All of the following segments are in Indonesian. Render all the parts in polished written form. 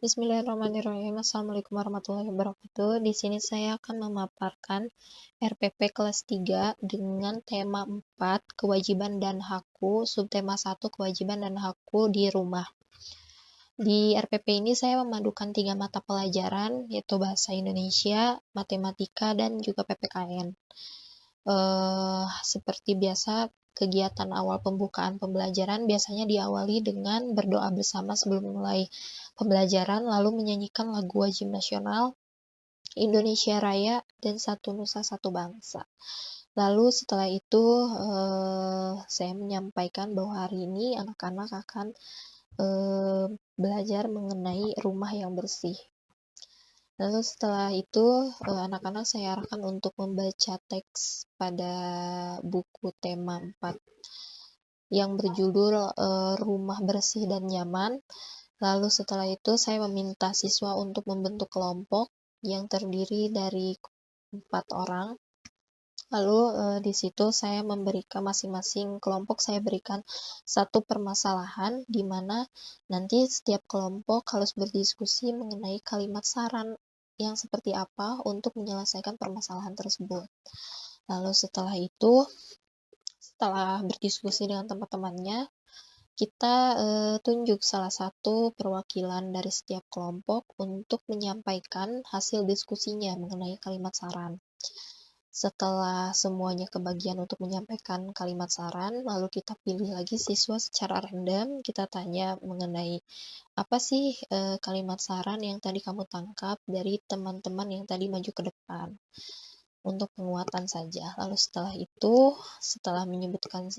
Bismillahirrahmanirrahim. Assalamualaikum warahmatullahi wabarakatuh. Di sini saya akan memaparkan RPP kelas 3 dengan tema 4, kewajiban dan hakku, subtema 1, kewajiban dan hakku di rumah. Di RPP ini saya memadukan 3 mata pelajaran, yaitu bahasa Indonesia, matematika, dan juga PPKN. Seperti biasa, kegiatan awal pembukaan pembelajaran biasanya diawali dengan berdoa bersama sebelum mulai pembelajaran, lalu menyanyikan lagu wajib nasional, Indonesia Raya, dan Satu Nusa Satu Bangsa. Lalu setelah itu saya menyampaikan bahwa hari ini anak-anak akan belajar mengenai rumah yang bersih. Lalu setelah itu anak-anak saya arahkan untuk membaca teks pada buku tema 4 yang berjudul Rumah Bersih dan Nyaman. Lalu setelah itu saya meminta siswa untuk membentuk kelompok yang terdiri dari 4 orang. Lalu di situ saya memberikan masing-masing kelompok saya berikan satu permasalahan di mana nanti setiap kelompok harus berdiskusi mengenai kalimat saran yang seperti apa untuk menyelesaikan permasalahan tersebut. Lalu setelah itu, setelah berdiskusi dengan teman-temannya, kita tunjuk salah satu perwakilan dari setiap kelompok untuk menyampaikan hasil diskusinya mengenai kalimat saran. Setelah semuanya kebagian untuk menyampaikan kalimat saran, lalu kita pilih lagi siswa secara random, kita tanya mengenai apa sih kalimat saran yang tadi kamu tangkap dari teman-teman yang tadi maju ke depan untuk penguatan saja. Lalu setelah itu, setelah menyebutkan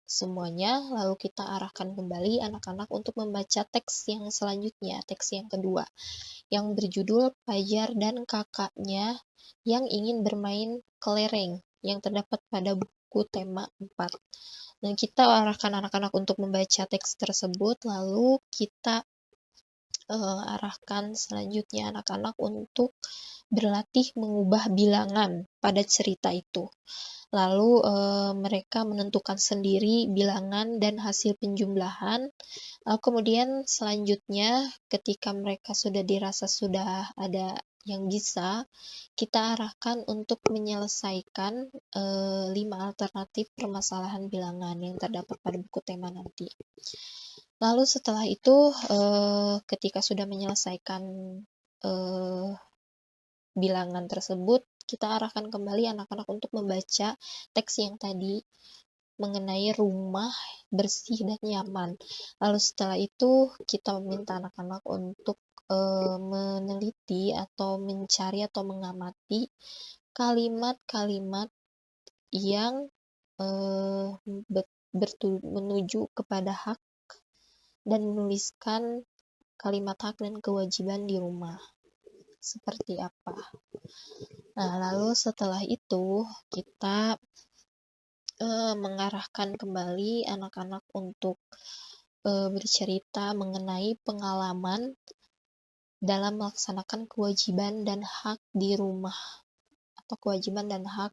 semuanya, lalu kita arahkan kembali anak-anak untuk membaca teks yang selanjutnya, teks yang kedua, yang berjudul Fajar dan Kakaknya yang ingin bermain kelereng, yang terdapat pada buku tema 4. Dan kita arahkan anak-anak untuk membaca teks tersebut, lalu kita arahkan selanjutnya anak-anak untuk berlatih mengubah bilangan pada cerita itu. Lalu mereka menentukan sendiri bilangan dan hasil penjumlahan. Kemudian selanjutnya ketika mereka sudah dirasa sudah ada yang bisa, kita arahkan untuk menyelesaikan 5 alternatif permasalahan bilangan yang terdapat pada buku tema nanti. Lalu setelah itu ketika sudah menyelesaikan bilangan tersebut, kita arahkan kembali anak-anak untuk membaca teks yang tadi mengenai rumah bersih dan nyaman. Lalu setelah itu kita meminta anak-anak untuk meneliti atau mencari atau mengamati kalimat-kalimat yang menuju kepada hak dan menuliskan kalimat hak dan kewajiban di rumah seperti apa. Nah, lalu setelah itu kita mengarahkan kembali anak-anak untuk bercerita mengenai pengalaman dalam melaksanakan kewajiban dan hak di rumah, atau kewajiban dan hak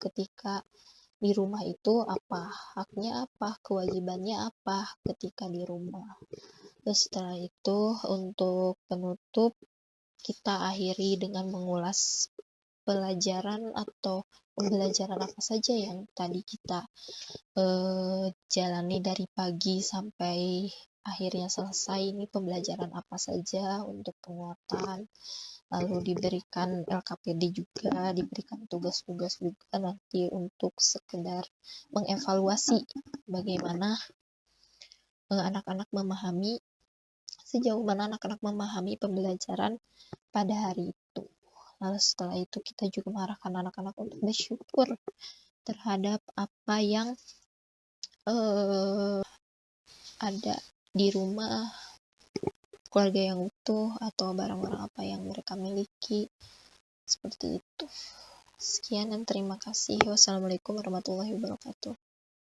ketika di rumah itu apa, haknya apa, kewajibannya apa ketika di rumah. Terus setelah itu untuk penutup kita akhiri dengan mengulas pelajaran atau pembelajaran apa saja yang tadi kita jalani dari pagi sampai akhirnya selesai. Ini pembelajaran apa saja untuk penguatan, lalu diberikan LKPD juga, diberikan tugas-tugas juga nanti untuk sekedar mengevaluasi bagaimana anak-anak memahami, sejauh mana anak-anak memahami pembelajaran pada hari itu. Lalu setelah itu kita juga mengarahkan anak-anak untuk bersyukur terhadap apa yang ada di rumah, keluarga yang utuh, atau barang-barang apa yang mereka miliki, seperti itu. Sekian dan terima kasih. Wassalamualaikum warahmatullahi wabarakatuh.